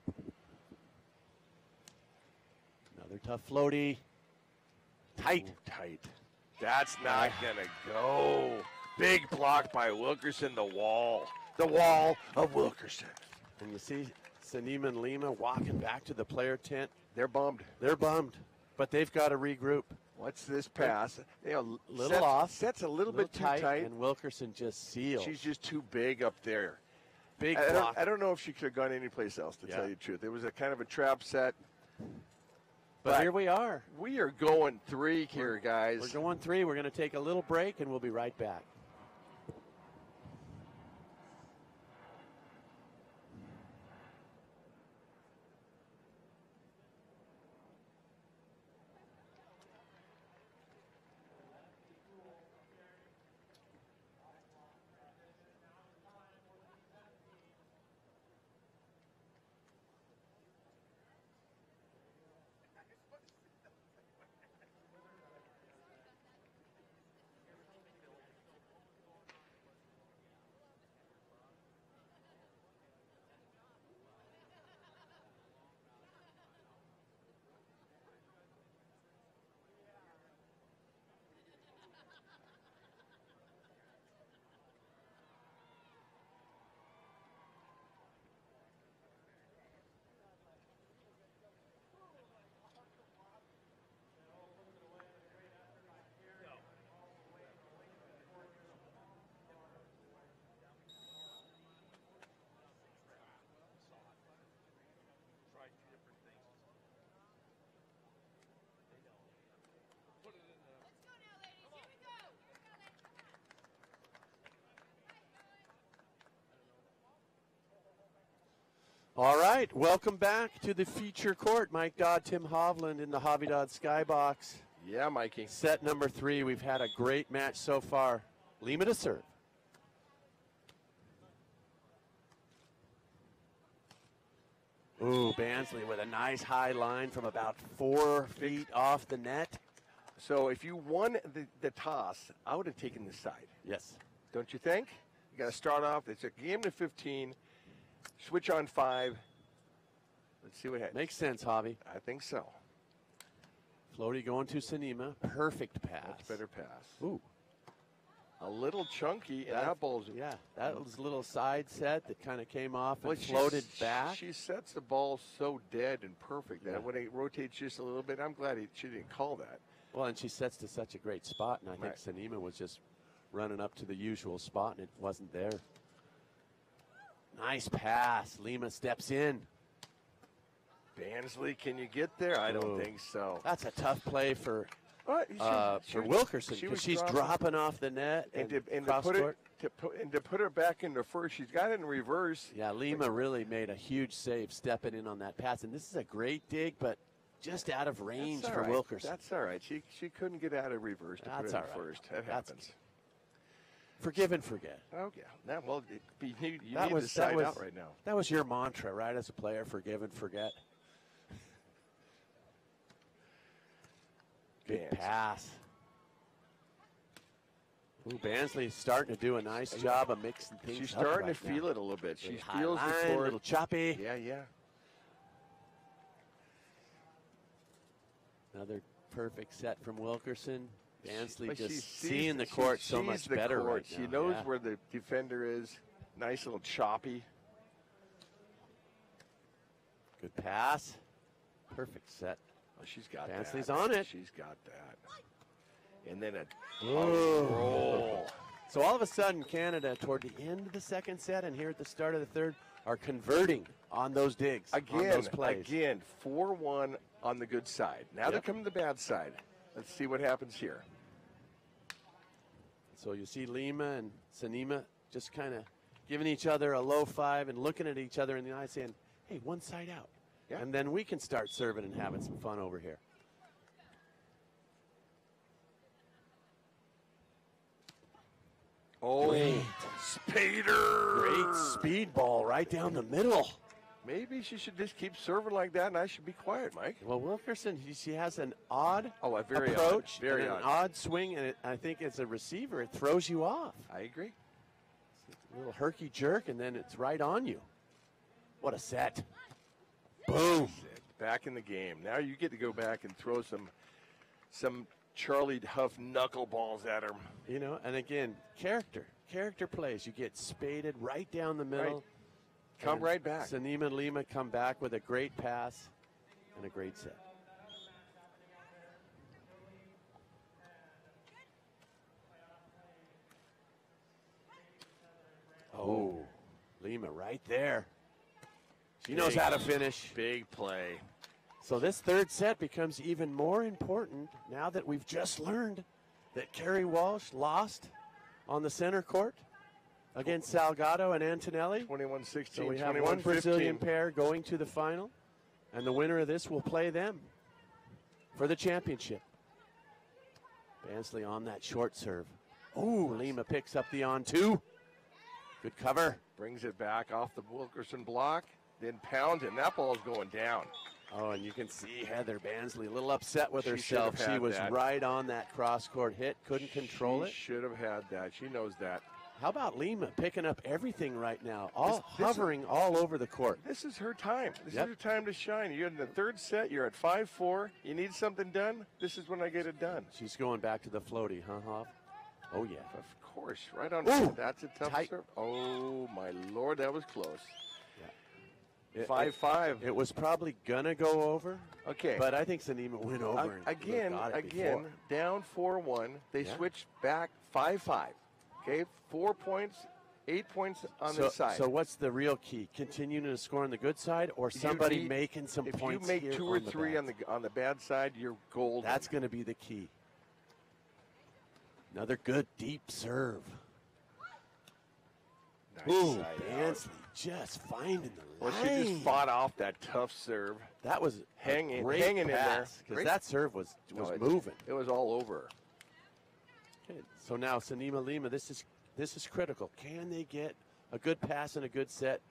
Another tough floaty. Tight. Ooh, tight. That's not going to go. Big block by Wilkerson, the wall. The wall of Wilkerson. And you see Sinnema and Lima walking back to the player tent. They're bummed. They're bummed, but they've got to regroup. What's this pass? Little off. Set's a little bit too tight. And Wilkerson just seals. She's just too big up there. Big block. I don't know if she could have gone anyplace else, to tell you the truth. It was a kind of a trap set. But here we are. We are going 3 here, guys. We're going 3. We're going to take a little break, and we'll be right back. All right, welcome back to the feature court. Mike Dodd, Tim Hovland in the Hobby Dodd Skybox. Yeah, Mikey. Set number 3. We've had a great match so far. Lima to serve. Ooh, Bansley with a nice high line from about 4 feet off the net. So if you won the toss, I would have taken this side. Yes. Don't you think? You got to start off. It's a game to 15. Switch on 5. Let's see what happens. Makes sense, Javi. I think so. Floaty going to Sinnema. Perfect pass. Much better pass. Ooh. A little chunky, and that ball's... Yeah, that was a little side set that kind of came off and Well, floated back. She sets the ball so dead and perfect that Yeah. when it rotates just a little bit, I'm glad she didn't call that. Well, and she sets to such a great spot, and I think Right. Sinnema was just running up to the usual spot, and it wasn't there. Nice pass. Lima steps in. Bansley, can you get there? I don't Ooh. think so. That's a tough play for For Wilkerson, because she's dropping off the net and cross court. To put her back into first, she's got it in reverse. Yeah, Lima really made a huge save stepping in on that pass, and this is a great dig, but just out of range That's all for right. Wilkerson. That's all right. She couldn't get out of reverse to That's put it all in right. first. That That's happens. Forgive and forget. Oh, yeah. Now, well, you need That to was side out right now. That was your mantra, right, as a player, forgive and forget. Good pass. Ooh, Bansley's starting to do a nice job of mixing things She's up starting right to feel now. it a little bit. She Really high feels line, the a court. little choppy. Yeah, yeah. Another perfect set from Wilkerson. Bansley But she just sees- seeing the she court so sees much the better court. right She now. knows Yeah. where the defender is. Nice little choppy. Good pass. Perfect set. Oh, she's got Bansley's that. on it. She's got that. And then a Ooh. roll. So all of a sudden, Canada, toward the end of the second set and here at the start of the third, are converting on those digs, on those plays. Again, 4-1 on the good side. Now they're coming to the bad side. Let's see what happens here. So you see Lima and Sinnema just kind of giving each other a low five and looking at each other in the eye saying, hey, one side out. Yeah. And then we can start serving and having some fun over here. Oh, Great. Spader. Great speed ball right down the middle. Maybe she should just keep serving like that, and I should be quiet, Mike. Well, Wilkerson, she has an odd A very approach, odd. Very and an odd swing, and I think as a receiver, it throws you off. I agree. A little herky jerk, and then it's right on you. What a set. Boom. Back in the game. Now you get to go back and throw some Charlie Huff knuckleballs at her. You know, and again, character plays. You get spaded right down the middle. Right. Come and right back. Sinnema and Lima come back with a great pass and a great set. Oh, Lima right there. She knows how to finish. Big play. So this third set becomes even more important now that we've just learned that Carrie Walsh lost on the center court against Salgado and Antonelli. 21-16, So we have 21-15. one Brazilian pair going to the final, and the winner of this will play them for the championship. Bansley on that short serve. Oh, Lima picks up the on-two. Good cover. Brings it back off the Wilkerson block, then pound, and that ball's going down. Oh, and you can see Heather Bansley a little upset with She herself. should have She had was that. right on that cross-court hit, couldn't control it. She should have had that. She knows that. How about Lima picking up everything right now, all This- hovering all over the court? This is her time. This Yep. is her time to shine. You're in the third set. You're at 5-4. You need something done. This is when I get it done. She's going back to the floaty, huh, Hoff? Oh, yeah. Of course. Right on. Ooh, That's a tough tight. serve. Oh, my Lord. That was close. It- 5-5. It was probably going to go over, Okay. but I think Sinnema went over. and Again, got it before. down 4-1. They Yeah. switched back 5-5. Okay, 4 points, 8 points on So, the side. so what's the real key? Continuing to score on the good side, or somebody need- making some if you points make here 2 or on the 3 bad on the bad side, you're golden. That's going to be the key. Another good deep serve. Nice Ooh, side out. Bansley just finding the Well, line. she just fought off that tough serve. That was Hanging great in there. pass, because that serve was moving. It was all over her. Okay, so now Sinnema Lima, this is critical. Can they get a good pass and a good set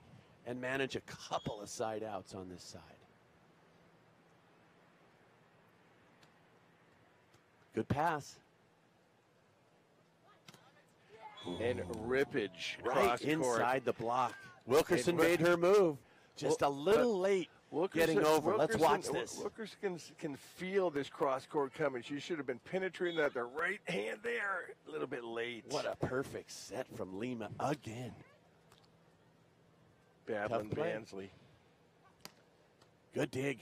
and manage a couple of side outs on this side? Good pass. And rippage Right cross-court. inside the block. Wilkerson made her move. Just a little late getting over. Let's watch this. Wilkerson can feel this cross-court coming. She should have been penetrating at the right hand there. A little bit late. What a perfect set from Lima again. Battling play. Bansley. Good dig.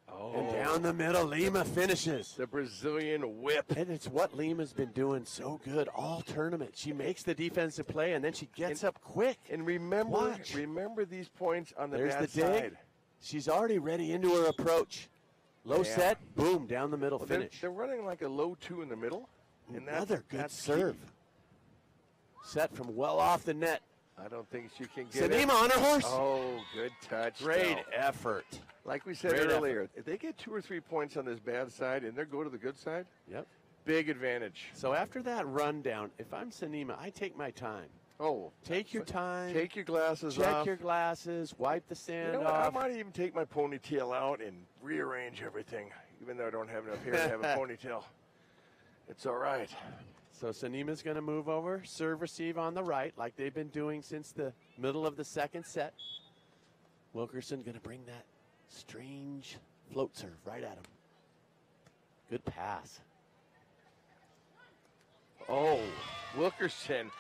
Oh. And down the middle, Lima finishes. The Brazilian whip. And it's what Lima's been doing so good all tournament. She makes the defensive play, and then she gets up quick. And remember these points on the There's bad the dig. side. She's already ready into her approach. Low set, boom, down the middle, finish. They're running like a low 2 in the middle. And Another good that's serve. key. Set from well off the net. I don't think she can get Sinnema on her horse. Oh, good touch. Great though. effort. Like we said Great earlier, if they get 2 or 3 points on this bad side and they go to the good side, Yep. big advantage. So after that rundown, if I'm Sinnema, I take my time. Oh, Take your time. take your glasses Check off. your glasses. Wipe the sand You know what? I off. might even take my ponytail out and rearrange everything, even though I don't have enough hair to have a ponytail. It's all right. So Sinnema's going to move over, serve, receive on the right, like they've been doing since the middle of the second set. Wilkerson going to bring that strange float serve right at him. Good pass. Oh, Wilkerson.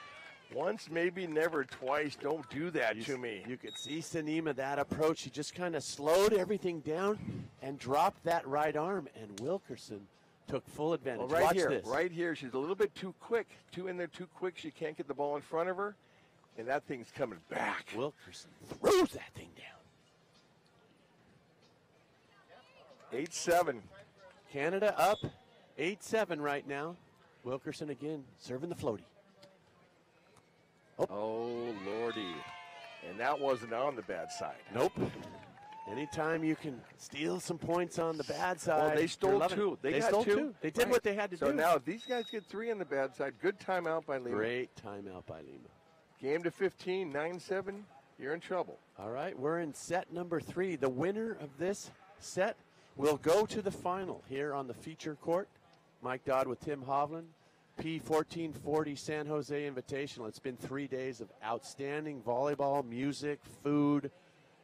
Once, maybe never, twice. Don't do that to me. You could see Sinnema, that approach. He just kind of slowed everything down and dropped that right arm, and Wilkerson took full advantage. Well, Watch this. Right here, she's a little bit too quick. Too in there too quick. She can't get the ball in front of her, and that thing's coming back. Wilkerson throws that thing down. 8-7. Canada up 8-7 right now. Wilkerson again serving the floaty. Oh, Lordy. And that wasn't on the bad side. Nope. Anytime you can steal some points on the bad side. Well, they stole you're loving 2. it. They got stole 2. They did what they had to do. So now if these guys get 3 on the bad side, good timeout by Lima. Great timeout by Lima. Game to 15, 9-7. You're in trouble. All right, we're in set number 3. The winner of this set will go to the final here on the feature court. Mike Dodd with Tim Hovland. P1440 San Jose Invitational. It's been 3 days of outstanding volleyball, music, food,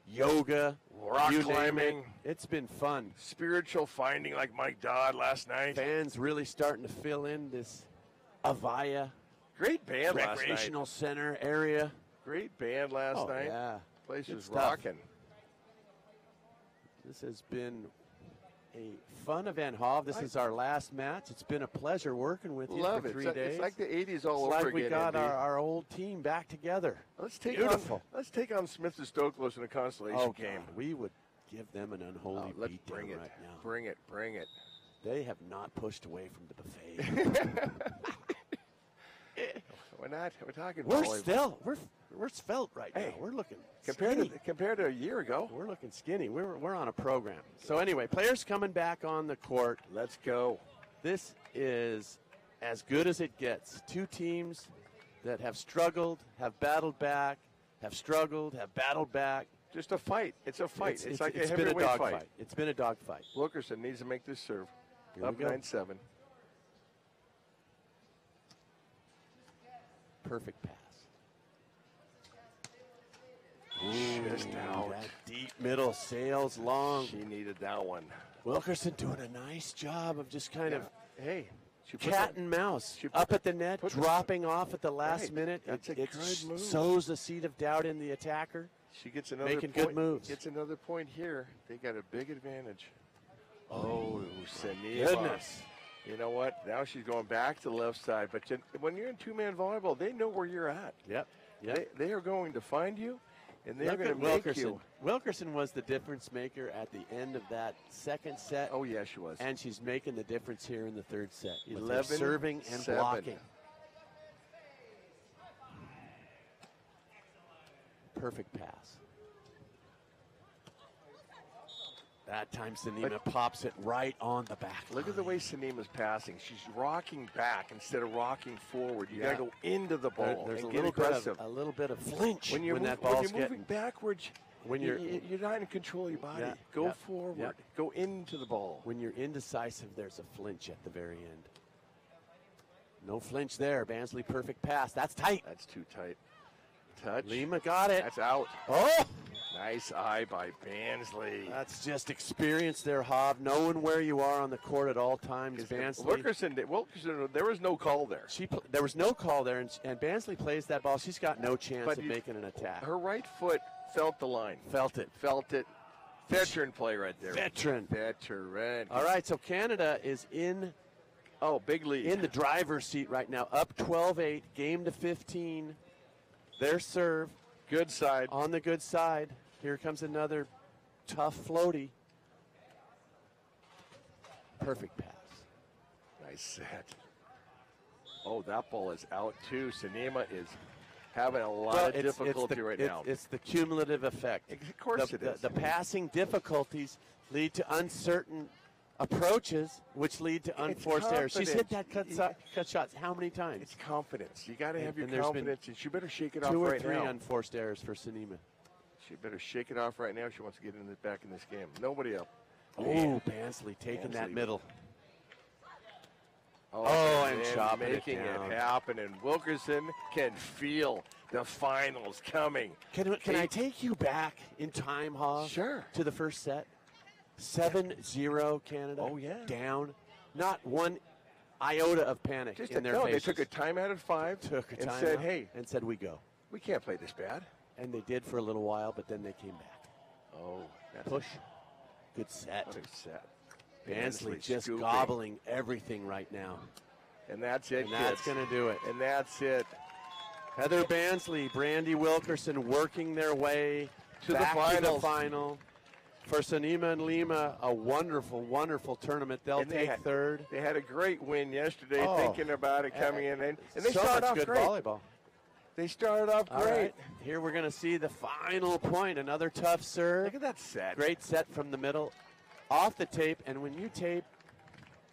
yoga, Rock you name climbing. it. It's been fun. Spiritual finding like Mike Dodd last night. Fans really starting to fill in this Avaya Great band last night. recreational center area. Great band last night. Yeah. Place Good was stuff. rocking. This has been a fun event, Hov. This is our last match. It's been a pleasure working with you Love for it. 3 It's days. like the 80s all It's over like we again. got Andy. our old team back together. Let's take Beautiful. on Smith and Stokos in a consolation game. God, we would give them an unholy Let's beatdown bring it. right now. Bring it. Bring it. They have not pushed away from the buffet. We're not. We're talking. We're volleyball. still we're svelte right Hey, now. We're looking compared skinny. to a year ago. We're looking skinny. We're on a program. So anyway, players coming back on the court. Let's go. This is as good as it gets. 2 teams that have struggled, have battled back, have struggled, have battled back. Just a fight. It's a fight. It's like a been a heavyweight dog fight. It's been a dog fight. Wilkerson needs to make this serve. Here Up we go. 9-7. Perfect pass. Just out. That deep middle sails long. She needed that one. Wilkerson doing a nice job of just kind of Hey, she put cat that- and mouse she put up the- at the net, put the- dropping off at the last Right. minute. That's a it good move. sows a seed of doubt in the attacker. She gets another Making point. good moves. Gets another point here. They got a big advantage. Oh, Sinnema. Goodness. You know what? Now she's going back to the left side. But when you're in 2-man volleyball, they know where you're at. Yep. Yep. They are going to find you, and they're Look going at to make Wilkerson. you. Wilkerson was the difference maker at the end of that second set. Oh, yeah, she was. And she's making the difference here in the third set. with her 11-7. serving and blocking. perfect pass. That time Sinnema pops it right on the back. Look at the way Sinnema's passing. She's rocking back instead of rocking forward. You got to go into the ball. There's and a little bit of flinch when that ball's moving backwards. When you're not in control of your body. Go forward. Go into the ball. When you're indecisive, there's a flinch at the very end. No flinch there. Bansley, perfect pass. That's tight. That's too tight. Touch. Lima got it. That's out. Oh! Nice eye by Bansley. That's just experience there, Hob. Knowing where you are on the court at all times. Bansley. Wilkerson, there was no call there. There was no call there, and Bansley plays that ball. She's got no chance of making an attack. Her right foot felt the line. Felt it. Veteran play right there. Veteran. All right, so Canada is in. Oh, big lead. In the driver's seat right now, up 12-8, game to 15. Their serve. Good side. On the good side. Here comes another tough floaty. Perfect pass. Nice set. Oh, that ball is out too. Sinnema is having a lot of difficulty right now. It's the cumulative effect. Of course it is. The passing difficulties lead to uncertain approaches, which lead to unforced errors. She's hit that cut shots how many times? It's confidence. You got to have your confidence, and she better shake it off right now. 2 or 3 unforced errors for Sinnema. She better shake it off right now if she wants to get back in this game. Nobody else. Oh, Bansley taking that middle. And making it happen. And Wilkerson can feel the finals coming. Can I take you back in time, Haw? Sure. To the first set? 7-0 Canada. Oh, yeah. Down. Not one iota of panic in their faces. They took a timeout at 5 and said, hey. And said, we go. We can't play this bad. And they did for a little while, but then they came back. Oh. Push. Good set. What a set. Bansley just gobbling everything right now. And that's it, And that's going to do it. And that's it. Heather Bansley, Brandy Wilkerson working their way to the final. For Sinnema and Lima, a wonderful, wonderful tournament. They'll take third. They had a great win yesterday, thinking about it coming in. And they so started much off good great. Volleyball. They started off great. Right. Here we're going to see the final point. Another tough serve. Look at that set. Great set from the middle. Off the tape. And when you tape,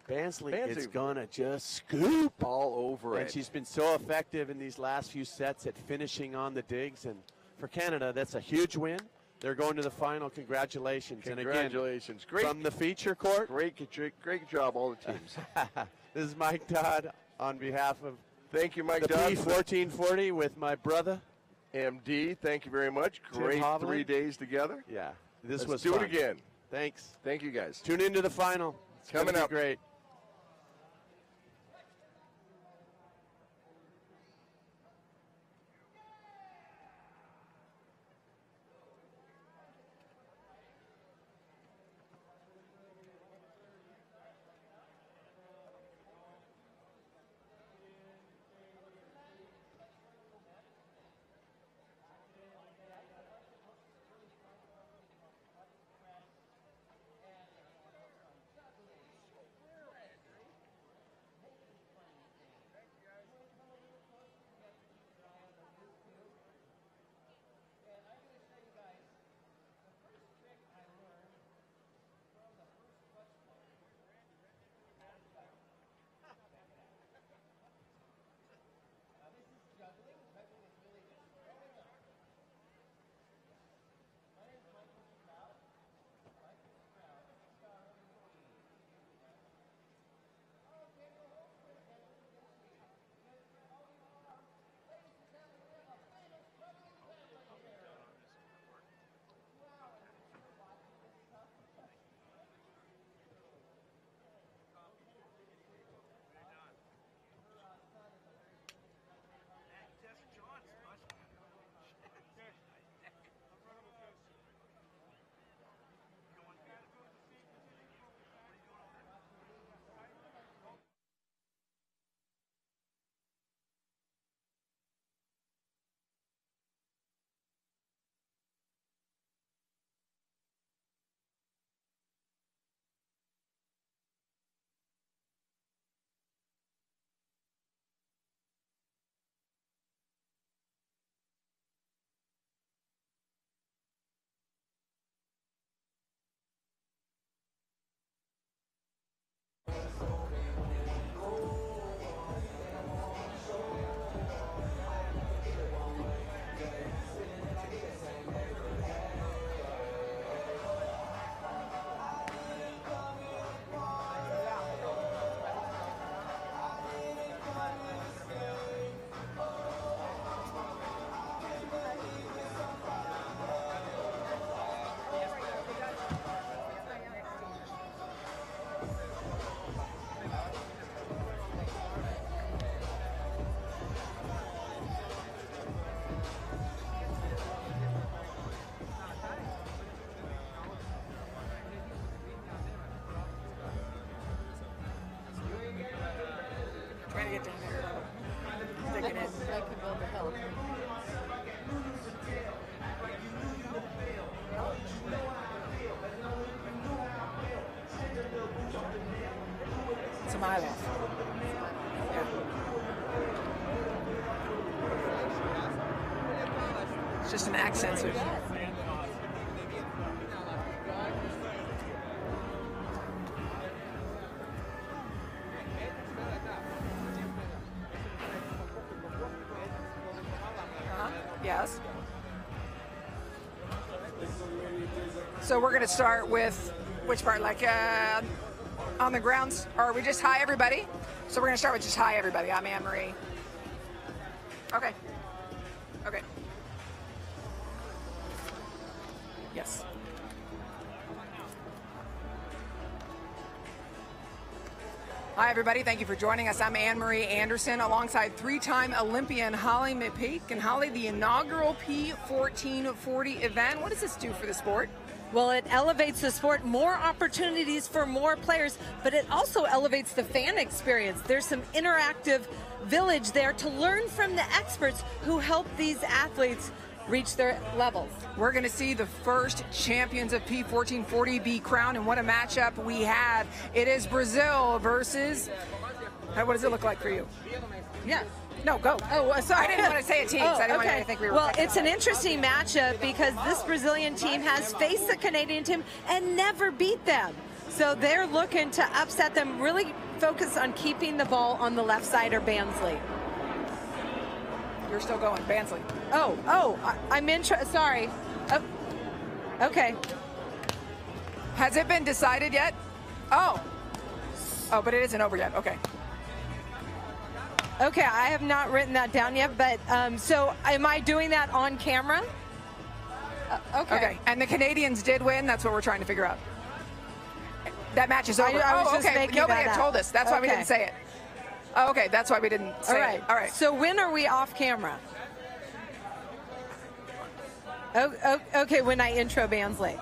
Bansley is going to just scoop all over it. And she's been so effective in these last few sets at finishing on the digs. And for Canada, that's a huge win. They're going to the final. Congratulations. Congratulations. And again, great. From the feature court. Great job, all the teams. This is Mike Dodd on behalf of Thank you, Mike the Dodd. p1440 with my brother. MD, thank you very much. Great 3 days together. Yeah. Let's do it again. Thanks. Thank you, guys. Tune into the final. It's coming up. Great. to get down there. Dig it in. I could build a hill. It's a mile off. Yeah. It's just an accent switch. Yes. So we're going to start with which part? Like on the grounds? Or are we just hi everybody? So we're going to start with just hi everybody. I'm Anne Marie. Okay. Okay. Yes. Hi, everybody. Thank you for joining us. I'm Anne Marie Anderson alongside three-time Olympian Holly McPeak. And Holly, the inaugural p1440 event, what does this do for the sport? Well, it elevates the sport, more opportunities for more players, but it also elevates the fan experience. There's some interactive village there to learn from the experts who help these athletes reach their levels. We're going to see the first champions of p1440 be crowned, and what a matchup we have. It is Brazil versus, what does it look like for you? Yeah. No, go. Oh, sorry. I didn't want to say a team, so I didn't want you to think we were. Well, it's an interesting matchup because this Brazilian team has faced the Canadian team and never beat them. So they're looking to upset them, really focus on keeping the ball on the left side or Bansley. You're still going, Bansley. I'm in, sorry. Oh, okay. Has it been decided yet? Oh, but it isn't over yet, okay. Okay, I have not written that down yet, but so am I doing that on camera? Okay, and the Canadians did win, that's what we're trying to figure out. That match is over. I was just making Nobody that had up. told us, that's why we didn't say it. Oh, okay, that's why we didn't say it. All right. So when are we off camera? Oh, okay, when I intro Bansley.